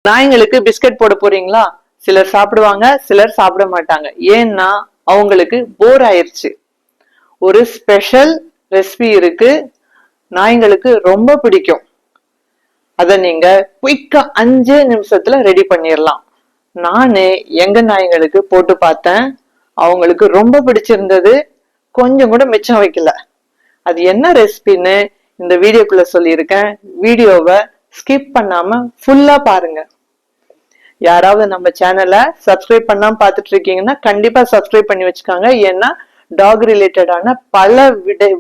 நாய்ங்களுக்கு biscuit போட போறீங்களா? சிலர் சாப்பிடுவாங்க, சிலர் சாப்பிட மாட்டாங்க. ஏன்னா அவங்களுக்கு போர் ஆயிருச்சு. ஒரு ஸ்பெஷல் ரெசிபி இருக்கு, நாய்ங்களுக்கு ரொம்ப பிடிக்கும். அத நீங்க குயிக்கா 5 நிமிஷத்துல ரெடி பண்ணிடலாம். நானே எங்க நாய்ங்களுக்கு போட்டு பார்த்தேன், அவங்களுக்கு ரொம்ப பிடிச்சிருந்தது. கொஞ்சம் கூட மிச்சம் வைக்கல. அது என்ன ரெசிபின்னு இந்த வீடியோக்குள்ள சொல்லியிருக்கேன். வீடியோவை ஸ்கிப் பண்ணாம ஃபுல்லா பாருங்க. யாராவது நம்ம சேனலை சப்ஸ்கிரைப் பண்ணாம பார்த்துட்டு இருக்கீங்கன்னா கண்டிப்பா சப்ஸ்கிரைப் பண்ணி வச்சுக்காங்க. ஏன்னா டாக் ரிலேட்டடான பல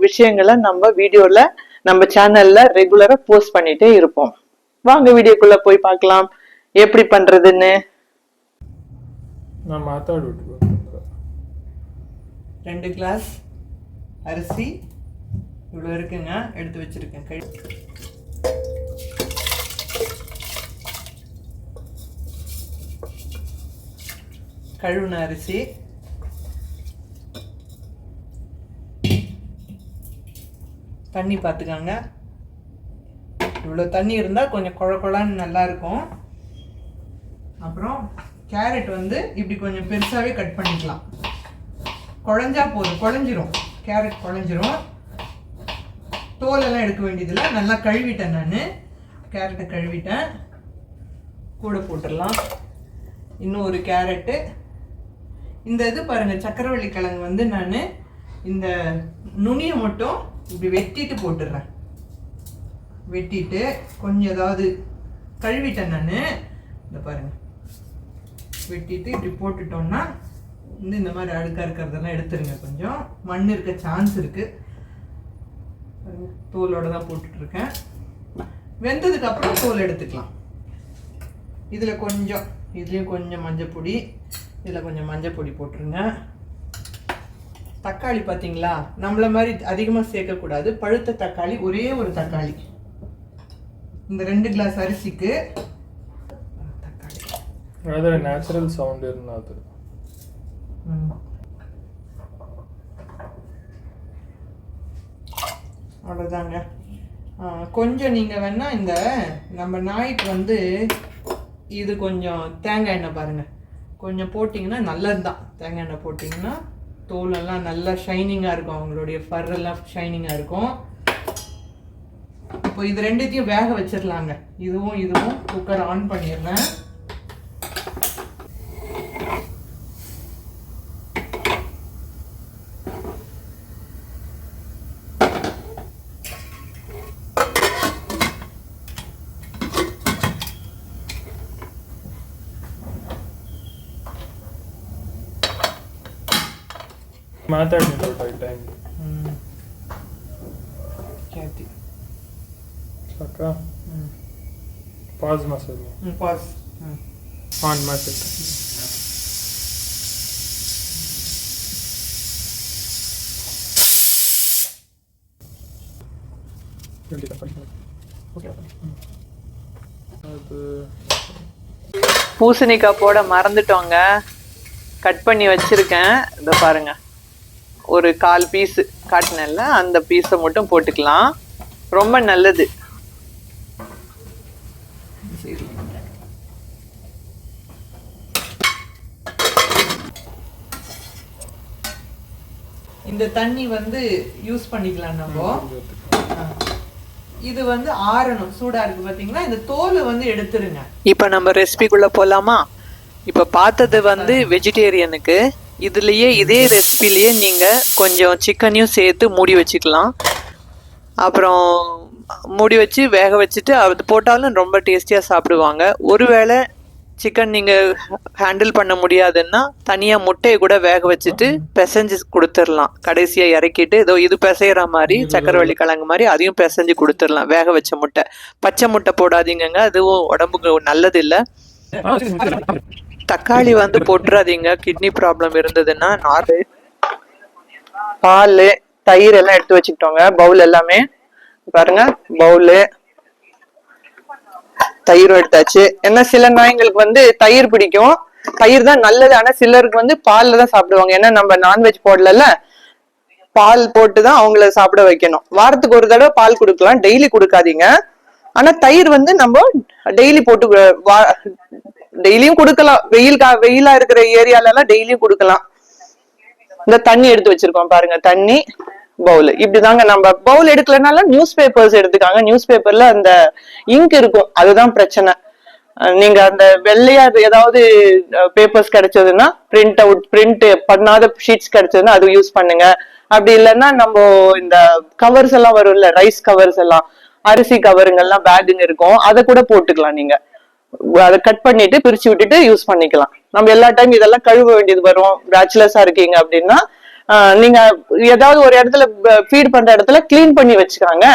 விஷயங்களை நம்ம வீடியோல நம்ம சேனல்ல ரெகுலரா போஸ்ட் பண்ணிட்டே இருப்போம். வாங்க வீடியோக்குள்ள போய் பார்க்கலாம் எப்படி பண்றதுன்னு. நான் மாத்தாடு 2 கிளாஸ் அரிசி இவ்வளோ இருக்குங்க, எடுத்து வச்சிருக்கேன். கழுவுன அரிசி, தண்ணி பார்த்துக்காங்க. இவ்வளோ தண்ணி இருந்தால் கொஞ்சம் குழ குழான்னு நல்லா இருக்கும். அப்புறம் கேரட் வந்து இப்படி கொஞ்சம் பெருசாகவே கட் பண்ணிக்கலாம். குழஞ்சா போதும், குழஞ்சிரும் கேரட், குழஞ்சிரும். தோலெல்லாம் எடுக்க வேண்டியதில்லை. நல்லா கழுவிட்டேன், நான் கேரட்டை கழுவிட்டேன். கூட போட்டுடலாம் இன்னும் ஒரு கேரட்டு. இந்த இது பாருங்க, சக்கரவள்ளி கிழங்கு வந்து நான் இந்த நுனியை மட்டும் இப்படி வெட்டிட்டு போட்டுடுறேன். வெட்டிட்டு கொஞ்சம் ஏதாவது கழுவிட்டேன் நான், இந்த பாருங்க, வெட்டிட்டு இப்படி போட்டுட்டோம்னா இந்த மாதிரி அழுக்கா இருக்கிறதெல்லாம் எடுத்துருங்க. கொஞ்சம் மண் இருக்க சான்ஸ் இருக்கு. தோலோட தான் போட்டுட்டு இருக்கேன். வெந்ததுக்கு அப்புறம் தோல் எடுத்துக்கலாம். இதுலயும் கொஞ்சம் மஞ்சள் பொடி, இதில் கொஞ்சம் மஞ்சள் பொடி போட்டுருங்க. தக்காளி பார்த்தீங்களா, நம்மள மாதிரி அதிகமாக சேர்க்கக்கூடாது. பழுத்த தக்காளி, ஒரே ஒரு தக்காளி. இந்த 2 கிளாஸ் அரிசிக்கு தக்காளி நேச்சுரல் சவுண்ட் இருந்தது. அவ்வளோதாங்க. கொஞ்சம் நீங்கள் வேணா இந்த நம்ம நாய்க்கு வந்து இது கொஞ்சம் தேங்காய் எண்ணெய் பாருங்கள் கொஞ்சம் போட்டிங்கன்னா நல்லது தான். தேங்காய் எண்ணெய் போட்டிங்கன்னா தோலெல்லாம் நல்லா ஷைனிங்காக இருக்கும், அவங்களுடைய ஃபர்ரெல்லாம் ஷைனிங்காக இருக்கும். இப்போ இது ரெண்டுத்தையும் வேக வச்சிடலாங்க. இதுவும் குக்கர் ஆன் பண்ணிடுறேன். ಮಾತಾಡ್ತೀನಿ ಟೈಮ್ ಖ್ಯಾತಿ ಸಾಕಾ? ಪಾಸ್ ಮಸಾಲೆ ಪಾಸ್ ಆನ್ ಮಾಡ್ತಿತ್ತು. அது பூசணிக்காய் போட மறந்துட்டோங்க, கட் பண்ணி வச்சிருக்கேன். இதை பாருங்க, ஒரு 1/4 பீஸ் காட்டினல்ல, அந்த பீஸை மட்டும் போட்டுக்கலாம். ரொம்ப நல்லது. இந்த தண்ணி வந்து யூஸ் பண்ணிக்கலாம் நம்ம. இது வந்து ஆறணும், சூடா இருக்கு பாத்தீங்களா. இந்த தோலை வந்து எடுத்துருங்க. இப்ப நம்ம ரெசிபிக்குள்ள போலாமா? இப்ப பார்த்தது வந்து வெஜிடேரியனுக்கு. இதுலயே இதே ரெசிபிலேயே நீங்க கொஞ்சம் சிக்கனையும் சேர்த்து மூடி வச்சுக்கலாம். அப்புறம் மூடி வச்சு வேக வச்சுட்டு அது போட்டாலும் ரொம்ப டேஸ்டியாக சாப்பிடுவாங்க. ஒருவேளை சிக்கன் நீங்கள் ஹேண்டில் பண்ண முடியாதுன்னா தனியாக முட்டையை கூட வேக வச்சுட்டு பிசைஞ்சு கொடுத்துடலாம். கடைசியாக இறக்கிட்டு ஏதோ இது பிசைகிற மாதிரி சக்கரவள்ளி கிழங்கு மாதிரி அதையும் பிசைஞ்சு கொடுத்துடலாம். வேக வச்ச முட்டை, பச்சை முட்டை போடாதீங்க, அதுவும் உடம்புக்கு நல்லது இல்லை. தக்காளி வந்து போட்டுறாதீங்க, கிட்னி ப்ராப்ளம் இருந்ததுன்னா. பால், தயிர் எல்லாம் எடுத்து வச்சுக்கிட்டோங்க. பவுல் எல்லாமே பாருங்க, பவுலு தயிரும் எடுத்தாச்சு. ஏன்னா சில நாய்ங்களுக்கு வந்து தயிர் பிடிக்கும், தயிர் தான் நல்லது. ஆனா சிலருக்கு வந்து பால்ல தான் சாப்பிடுவாங்க. ஏன்னா நம்ம நான்வெஜ் போடல, பால் போட்டுதான் அவங்கள சாப்பிட வைக்கணும். வாரத்துக்கு ஒரு தடவை பால் கொடுக்கலாம், டெய்லி கொடுக்காதீங்க. ஆனா தயிர் வந்து நம்ம டெய்லி போட்டு டெய்லியும் கொடுக்கலாம். வெயிலா இருக்கிற ஏரியால எல்லாம் டெய்லியும் கொடுக்கலாம். இந்த தண்ணி எடுத்து வச்சிருக்கோம் பாருங்க, தண்ணி பவுல். இப்படிதாங்க. நம்ம பவுல் எடுக்கலனால நியூஸ் பேப்பர்ஸ் எடுத்துக்காங்க. நியூஸ் பேப்பர்ல அந்த இங்க் இருக்கும், அதுதான் பிரச்சனை. நீங்க அந்த வெள்ளையா ஏதாவது பேப்பர்ஸ் கிடைச்சதுன்னா, பிரிண்ட் பண்ணாத ஷீட்ஸ் கிடைச்சதுன்னா அது யூஸ் பண்ணுங்க. அப்படி இல்லைன்னா நம்ம இந்த கவர்ஸ் எல்லாம் வரும்ல, ரைஸ் கவர்ஸ் எல்லாம், அரிசி கவருங்கெல்லாம் பேக்குங்க இருக்கும், அதை கூட போட்டுக்கலாம். நீங்க அதை கட் பண்ணிட்டு பிரிச்சு விட்டுட்டு யூஸ் பண்ணிக்கலாம். நம்ம எல்லா டைம் இதெல்லாம் கழுவ வேண்டியது வரும். பேச்சுலர்ஸா இருக்கீங்க அப்படின்னா நீங்க ஏதாவது ஒரு இடத்துல ஃபீட் பண்ற இடத்துல கிளீன் பண்ணி வச்சுக்காங்க.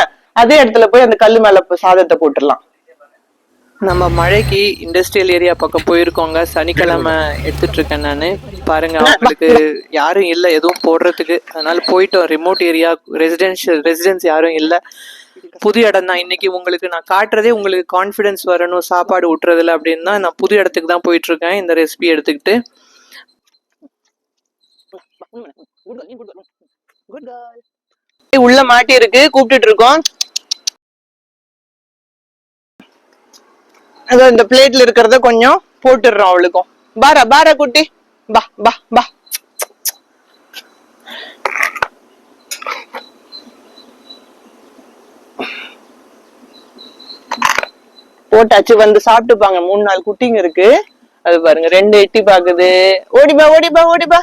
அதே இடத்துல போய் அந்த கல்லு மேல சாதத்தை போட்டுடலாம். நம்ம மழைக்கு இண்டஸ்ட்ரியல் ஏரியா பக்கம் போயிருக்கோங்க. சனிக்கிழமை எடுத்துட்டு இருக்கேன் நானு. பாருங்க, அவங்களுக்கு யாரும் இல்லை எதுவும் போடுறதுக்கு. அதனால போயிட்டோம். ரிமோட் ஏரியா, ரெசிடென்ஸ் யாரும் இல்லை. புது இடம் தான். இன்னைக்கு உங்களுக்கு நான் காட்டுறதே உங்களுக்கு கான்ஃபிடன்ஸ் வரணும் சாப்பாடு ஊட்டுறதுல அப்படின்னா நான் புது இடத்துக்கு தான் போயிட்டு இருக்கேன் இந்த ரெசிபி எடுத்துக்கிட்டு. உள்ள மாட்டி இருக்கு, கூப்பிட்டு இருக்கோம். அதான் இந்த பிளேட்ல இருக்கிறத கொஞ்சம் போட்டுடுறோம் அவளுக்கும். பாரா பாரா குட்டி, பா பா பா. போட்டாச்சு, வந்து சாப்பிட்டுப்பாங்க. 3-4 குட்டிங்க இருக்கு. அது பாருங்க, 2 எட்டி பாக்குது. ஓடிபா ஓடிபா ஓடிபா.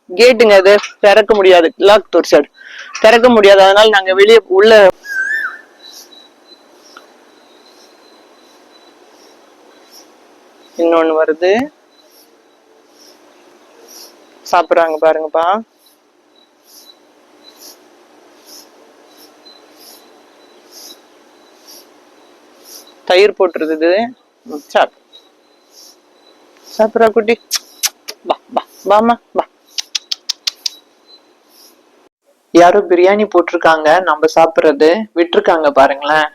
கேட்டுங்க அது திறக்க முடியாது, லாக் தோர்ச்சாடு திறக்க முடியாது. அதனால நாங்க வெளியே உள்ள இன்னொன்னு வருது, சாப்பிடுறாங்க பாருங்கப்பா. தயிர் போட்டுருது. சாப்பிடுறா குட்டி, பா பா பாமா பா. யாரோ பிரியாணி போட்டிருக்காங்க, நம்ம சாப்பிடுறது விட்டுருக்காங்க பாருங்களேன்.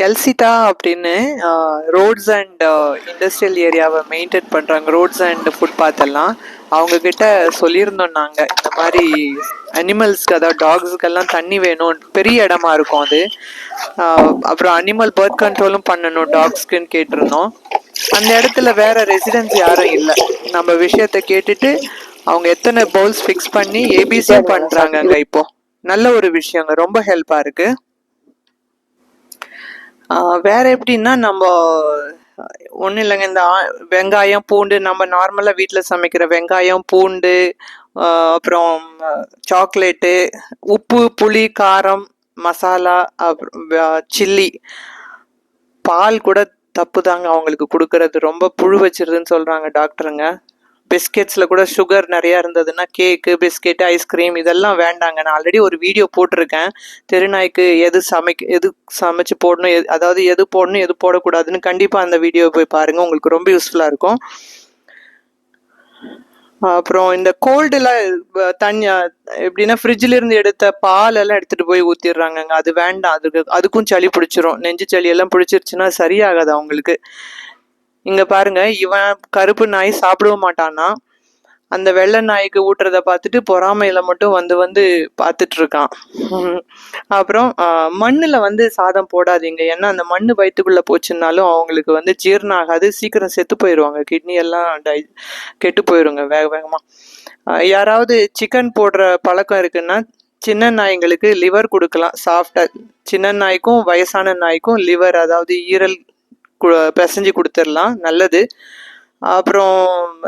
எல்சிட்டா அப்படின்னு ரோட்ஸ் அண்ட் இண்டஸ்ட்ரியல் ஏரியாவை மெயின்டைன் பண்றாங்க, ரோட்ஸ் அண்ட் ஃபுட்பாத் எல்லாம். அவங்க கிட்ட சொல்லியிருந்தோம் நாங்க, இந்த மாதிரி அனிமல்ஸ்க்கு, அதாவது டாக்ஸுக்கெல்லாம் தண்ணி வேணும், பெரிய இடமா இருக்கும் அது. அப்புறம் அனிமல் பர்த் கண்ட்ரோலும் பண்ணணும் டாக்ஸ்க்குன்னு கேட்டிருந்தோம். அந்த இடத்துல வேற ரெசிடென்ஸ் யாரும் இல்லை. நம்ம விஷயத்த கேட்டுட்டு அவங்க எத்தனை பவுல்ஸ் ஃபிக்ஸ் பண்ணி ஏபிசியும் பண்றாங்க. இப்போ நல்ல ஒரு விஷயங்க, ரொம்ப ஹெல்ப்பா இருக்கு. வேற எப்படின்னா, நம்ம ஒன்றும் இல்லைங்க, இந்த வெங்காயம் பூண்டு, நம்ம நார்மலாக வீட்டில் சமைக்கிற வெங்காயம் பூண்டு, அப்புறம் சாக்லேட்டு, உப்பு புளி காரம் மசாலா, அப்புறம் சில்லி, பால் கூட தப்பு தாங்க அவங்களுக்கு கொடுக்கறது, ரொம்ப புழு வச்சிருதுன்னு சொல்கிறாங்க டாக்டருங்க. பிஸ்கெட்ஸில் கூட சுகர் நிறையா இருந்ததுன்னா கேக்கு, பிஸ்கெட்டு, ஐஸ்கிரீம் இதெல்லாம் வேண்டாங்க. நான் ஆல்ரெடி ஒரு வீடியோ போட்டிருக்கேன், தெருநாய்க்கு எது சமைச்சு போடணும், அதாவது எது போடணும் எது போடக்கூடாதுன்னு. கண்டிப்பாக அந்த வீடியோ போய் பாருங்கள், உங்களுக்கு ரொம்ப யூஸ்ஃபுல்லாக இருக்கும். அப்புறம் இந்த கோல்டுலாம் தண்ணி எப்படின்னா, ஃப்ரிட்ஜில் இருந்து எடுத்த பால் எல்லாம் எடுத்துகிட்டு போய் ஊற்றிடுறாங்கங்க. அது வேண்டாம், அதுக்கும் சளி பிடிச்சிரும். நெஞ்சு சளி எல்லாம் பிடிச்சிருச்சுன்னா சரியாகாது அவங்களுக்கு. இங்க பாருங்க, இவன் கருப்பு நாய் சாப்பிடவும் மாட்டானா. அந்த வெள்ளை நாய்க்கு ஊட்டுறத பார்த்துட்டு பொறாமையில மட்டும் வந்து பார்த்துட்டு இருக்கான். அப்புறம் மண்ணுல சாதம் போடாதீங்க. ஏன்னா அந்த மண்ணு வயிற்றுக்குள்ள போச்சுன்னாலும் அவங்களுக்கு ஜீரணம் ஆகாது, சீக்கிரம் செத்து போயிடுவாங்க. கிட்னி எல்லாம் கெட்டு போயிருங்க வேக வேகமா. யாராவது சிக்கன் போடுற பழக்கம் இருக்குன்னா சின்ன நாய்ங்களுக்கு லிவர் கொடுக்கலாம் சாஃப்டா. சின்ன நாய்க்கும் வயசான நாய்க்கும் லிவர், அதாவது ஈரல் பிசைஞ்சு கொடுத்துடலாம், நல்லது. அப்புறம்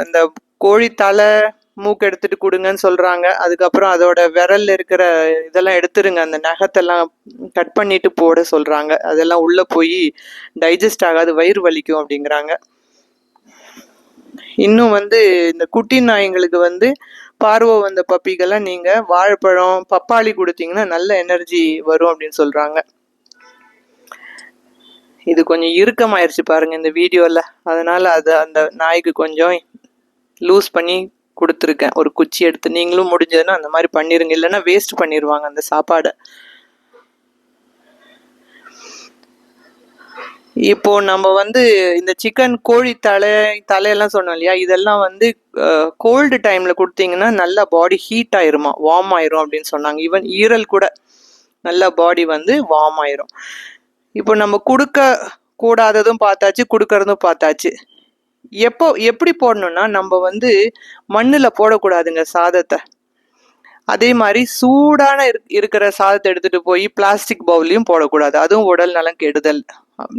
இந்த கோழி தலை மூக்கு எடுத்துட்டு கொடுங்கன்னு சொல்றாங்க. அதுக்கப்புறம் அதோட விரல்ல இருக்கிற இதெல்லாம் எடுத்துருங்க, அந்த நகத்தெல்லாம் கட் பண்ணிட்டு போட சொல்றாங்க. அதெல்லாம் உள்ள போய் டைஜஸ்ட் ஆகாது, வயிறு வலிக்கும் அப்படிங்கிறாங்க. இன்னும் இந்த குட்டி நாய்ங்களுக்கு பார்வை வந்த பப்பிக்கெல்லாம் நீங்க வாழைப்பழம் பப்பாளி கொடுத்தீங்கன்னா நல்ல எனர்ஜி வரும் அப்படின்னு சொல்றாங்க. இது கொஞ்சம் இறுக்கமாயிருச்சு பாருங்க இந்த வீடியோல, அதனால அந்த நாய்க்கு கொஞ்சம் லூஸ் பண்ணி கொடுத்துருக்கேன், ஒரு குச்சி எடுத்து. நீங்களும் முடிஞ்சதுன்னா அந்த மாதிரி பண்ணிருங்க, இல்லைன்னா வேஸ்ட் பண்ணிடுவாங்க அந்த சாப்பாடை. இப்போ நம்ம இந்த சிக்கன், கோழி தலையெல்லாம் சொன்னோம் இல்லையா, இதெல்லாம் கோல்டு டைம்ல கொடுத்தீங்கன்னா நல்லா பாடி ஹீட் ஆயிருமா, வார்ம் ஆயிரும் அப்படின்னு சொன்னாங்க. ஈவன் ஈரல் கூட நல்லா பாடி வார்ம் ஆயிரும். இப்போ நம்ம கொடுக்க கூடாததும் பார்த்தாச்சு, கொடுக்கறதும் பார்த்தாச்சு. எப்படி போடணும்னா, நம்ம வந்து மண்ணில் போடக்கூடாதுங்க சாதத்தை. அதே மாதிரி சூடான இருக்கிற சாதத்தை எடுத்துட்டு போய் பிளாஸ்டிக் பவுல்லையும் போடக்கூடாது, அதுவும் உடல் நலம் கெடுதல்.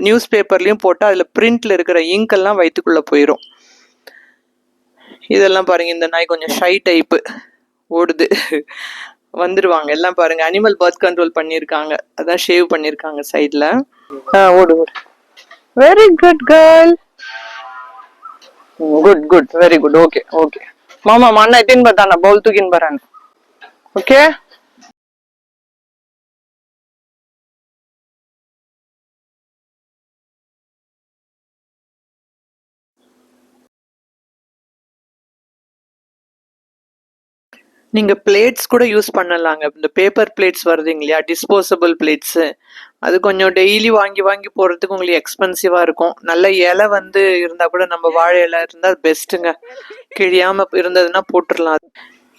நியூஸ் பேப்பர்லையும் போட்டால் அதில் பிரிண்ட்ல இருக்கிற இங்கெல்லாம் வயிற்றுக்குள்ள போயிடும். இதெல்லாம் பாருங்க, இந்த நாய் கொஞ்சம் ஷை டைப்பு, ஓடுது, வந்துடுவாங்க எல்லாம் பாருங்க. அனிமல் பர்த் கண்ட்ரோல் பண்ணியிருக்காங்க, அதான் ஷேவ் பண்ணியிருக்காங்க சைடில். ஓடு ஓடு. Very good girl, good good, very good. Okay okay மாமா, அண்ணா எத்தின் பார்த்தானா பவுல் தூக்கின்னு போறான். ஓகே, நீங்க பிளேட்ஸ் கூட யூஸ் பண்ணலாங்க. இந்த பேப்பர் பிளேட்ஸ் வருதுங்க இல்லையா, டிஸ்போசபிள் பிளேட்ஸ், அது கொஞ்சம் டெய்லி வாங்கி வாங்கி போடுறதுக்கு உங்களுக்கு எக்ஸ்பென்சிவா இருக்கும். நல்ல இலை வந்து இருந்தா கூட, நம்ம வாழை இலை இருந்தா பெஸ்ட்டுங்க. கிழியாம இருந்ததுன்னா போட்டுடலாம்.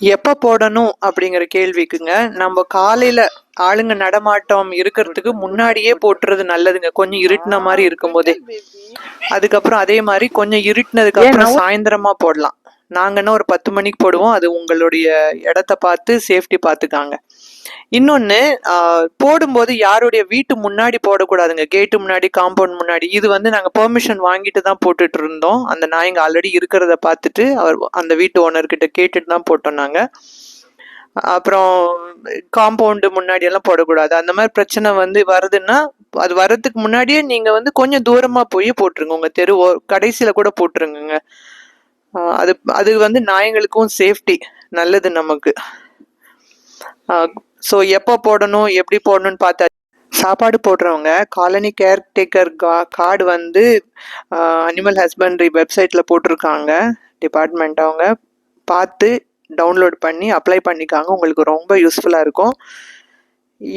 எப்ப போடணும் அப்படிங்கிற கேள்விக்குங்க, நம்ம காலையில ஆளுங்க நடமாட்டம் இருக்கிறதுக்கு முன்னாடியே போட்டுறது நல்லதுங்க, கொஞ்சம் இருட்டின மாதிரி இருக்கும் போதே. அதுக்கப்புறம் அதே மாதிரி கொஞ்சம் இருட்டினதுக்கு அப்புறம் சாயந்தரமா போடலாம். நாங்கன்னா ஒரு 10 மணிக்கு போடுவோம், அது உங்களுடைய இடத்த பார்த்து சேஃப்டி பார்த்துக்காங்க. இன்னொன்னு, போடும்போது யாருடைய வீட்டு முன்னாடி போடக்கூடாதுங்க, கேட்டு முன்னாடி, காம்பவுண்ட் முன்னாடி. இது வந்து நாங்கள் பெர்மிஷன் வாங்கிட்டு தான் போட்டுட்டு இருந்தோம். அந்த நாய்ங்க ஆல்ரெடி இருக்கிறத பார்த்துட்டு அந்த வீட்டு ஓனர்கிட்ட கேட்டுட்டு தான் போட்டோம் நாங்கள். அப்புறம் காம்பவுண்டு முன்னாடி எல்லாம் போடக்கூடாது. அந்த மாதிரி பிரச்சனை வந்து வருதுன்னா, அது வர்றதுக்கு முன்னாடியே நீங்க வந்து கொஞ்சம் தூரமா போய் போட்டுருங்க, உங்க தெரு கடைசியில கூட போட்டுருங்க. அது வந்து நாய்களுக்கும் சேஃப்டி, நல்லது நமக்கு. ஸோ எப்போ போடணும், எப்படி போடணும்னு பார்த்தா, சாப்பாடு போடுறவங்க காலனி கேர்டேக்கர் கார்டு வந்து அனிமல் ஹஸ்பண்ட்ரி வெப்சைட்டில் போட்டிருக்காங்க டிபார்ட்மெண்ட். அவங்க பார்த்து டவுன்லோட் பண்ணி அப்ளை பண்ணிக்காங்க, உங்களுக்கு ரொம்ப யூஸ்ஃபுல்லாக இருக்கும்.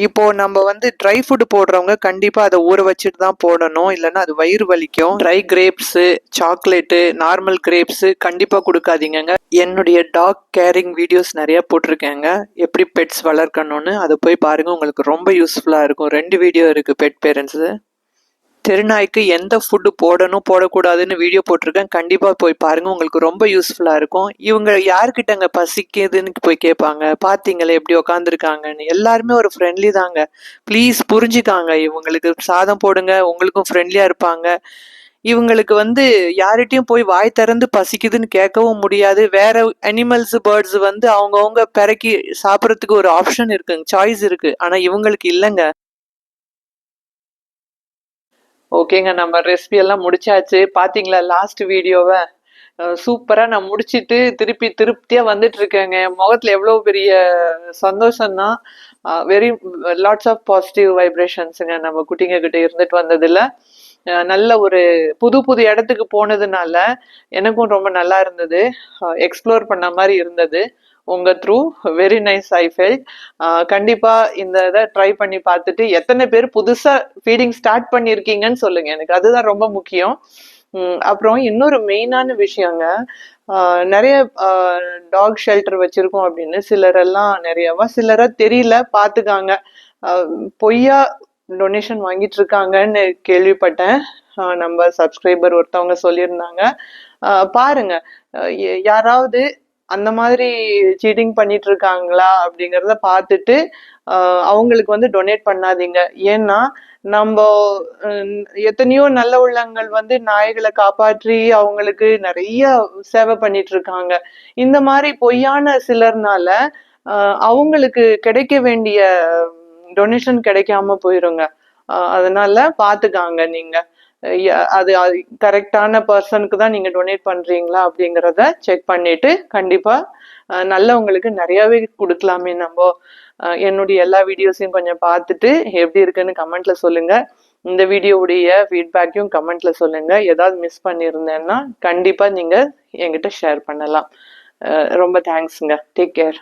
இப்போ நம்ம வந்து ட்ரை ஃபுட் போடுறவங்க கண்டிப்பாக அதை ஊற வச்சுட்டு தான் போடணும், இல்லைன்னா அது வயிறு வலிக்கும். Try grapes, chocolate, normal grapes கண்டிப்பாக கொடுக்காதீங்க. என்னுடைய டாக் கேரிங் வீடியோஸ் நிறையா போட்டிருக்கேங்க, எப்படி பெட்ஸ் வளர்க்கணும்னு. அதை போய் பாருங்கள், உங்களுக்கு ரொம்ப யூஸ்ஃபுல்லாக இருக்கும். 2 வீடியோ இருக்குது பெட் பேரண்ட்ஸு. தெருநாய்க்கு எந்த ஃபுட்டு போடணும் போடக்கூடாதுன்னு வீடியோ போட்டிருக்கேன், கண்டிப்பாக போய் பாருங்கள், உங்களுக்கு ரொம்ப யூஸ்ஃபுல்லாக இருக்கும். இவங்க யார்கிட்டங்க பசிக்குதுன்னு போய் கேட்பாங்க, பார்த்தீங்களே எப்படி உக்காந்துருக்காங்கன்னு. எல்லாருமே ஒரு ஃப்ரெண்ட்லி தாங்க, ப்ளீஸ் புரிஞ்சுக்காங்க. இவங்களுக்கு சாதம் போடுங்க, உங்களுக்கும் ஃப்ரெண்ட்லியாக இருப்பாங்க. இவங்களுக்கு வந்து யார்கிட்டையும் போய் வாய் திறந்து பசிக்குதுன்னு கேட்கவும் முடியாது. வேற அனிமல்ஸ், பேர்ட்ஸ் வந்து அவங்கவுங்க பிறக்கி சாப்பிட்றதுக்கு ஒரு ஆப்ஷன் இருக்குங்க, சாய்ஸ் இருக்கு. ஆனால் இவங்களுக்கு இல்லைங்க. ஓகேங்க, நம்ம ரெசிபி எல்லாம் முடிச்சாச்சு. பாத்தீங்களா லாஸ்ட் வீடியோவை? சூப்பரா நான் முடிச்சிட்டு திருப்தியா வந்துட்டு இருக்கேங்க. என் முகத்துல எவ்வளவு பெரிய சந்தோஷம்னா, வெரி லாட்ஸ் ஆஃப் பாசிட்டிவ் வைப்ரேஷன்ஸுங்க நம்ம குட்டிங்க கிட்ட இருந்துட்டு வந்ததுல. நல்ல ஒரு புது இடத்துக்கு போனதுனால எனக்கும் ரொம்ப நல்லா இருந்தது, எக்ஸ்ப்ளோர் பண்ண மாதிரி இருந்தது. உங்க through very nice I felt. கண்டிப்பா இந்த இதை ட்ரை பண்ணி பார்த்துட்டு எத்தனை பேர் புதுசா ஃபீடிங் ஸ்டார்ட் பண்ணியிருக்கீங்கன்னு சொல்லுங்க, எனக்கு அதுதான் ரொம்ப முக்கியம். அப்புறம் இன்னொரு மெயினான விஷயங்க, நிறைய டாக் ஷெல்டர் வச்சிருக்கோம் அப்படின்னு சிலரெல்லாம் நிறையவா சிலரா தெரியல, பார்த்துக்காங்க. பொய்யா டொனேஷன் வாங்கிட்டு இருக்காங்கன்னு கேள்விப்பட்டேன். நம்ம சப்ஸ்கிரைபர் ஒருத்தவங்க சொல்லியிருந்தாங்க. பாருங்க, யாராவது அந்த மாதிரி சீட்டிங் பண்ணிட்டு இருக்காங்களா அப்படிங்கிறத பார்த்துட்டு அவங்களுக்கு வந்து டொனேட் பண்ணாதீங்க. ஏன்னா நம்ம எத்தனையோ நல்ல உள்ளங்கள் வந்து நாய்களை காப்பாற்றி அவங்களுக்கு நிறைய சேவை பண்ணிட்டு இருக்காங்க. இந்த மாதிரி பொய்யான சிலர்னால அவங்களுக்கு கிடைக்க வேண்டிய டொனேஷன் கிடைக்காம போயிருங்க. அதனால பாத்துக்காங்க நீங்க, அது கரெக்டான பர்சனுக்கு தான் நீங்க டொனேட் பண்றீங்களா அப்படிங்கிறத செக் பண்ணிட்டு கண்டிப்பா நல்லவங்களுக்கு நிறையவே கொடுக்கலாமே நம்ம. என்னுடைய எல்லா வீடியோஸையும் கொஞ்சம் பார்த்துட்டு எப்படி இருக்குன்னு கமெண்ட்ல சொல்லுங்க. இந்த வீடியோவுடைய ஃபீட்பேக்கையும் கமெண்ட்ல சொல்லுங்க. ஏதாவது மிஸ் பண்ணியிருந்தேன்னா கண்டிப்பா நீங்க என்கிட்ட ஷேர் பண்ணலாம். ரொம்ப தேங்க்ஸுங்க. Take care.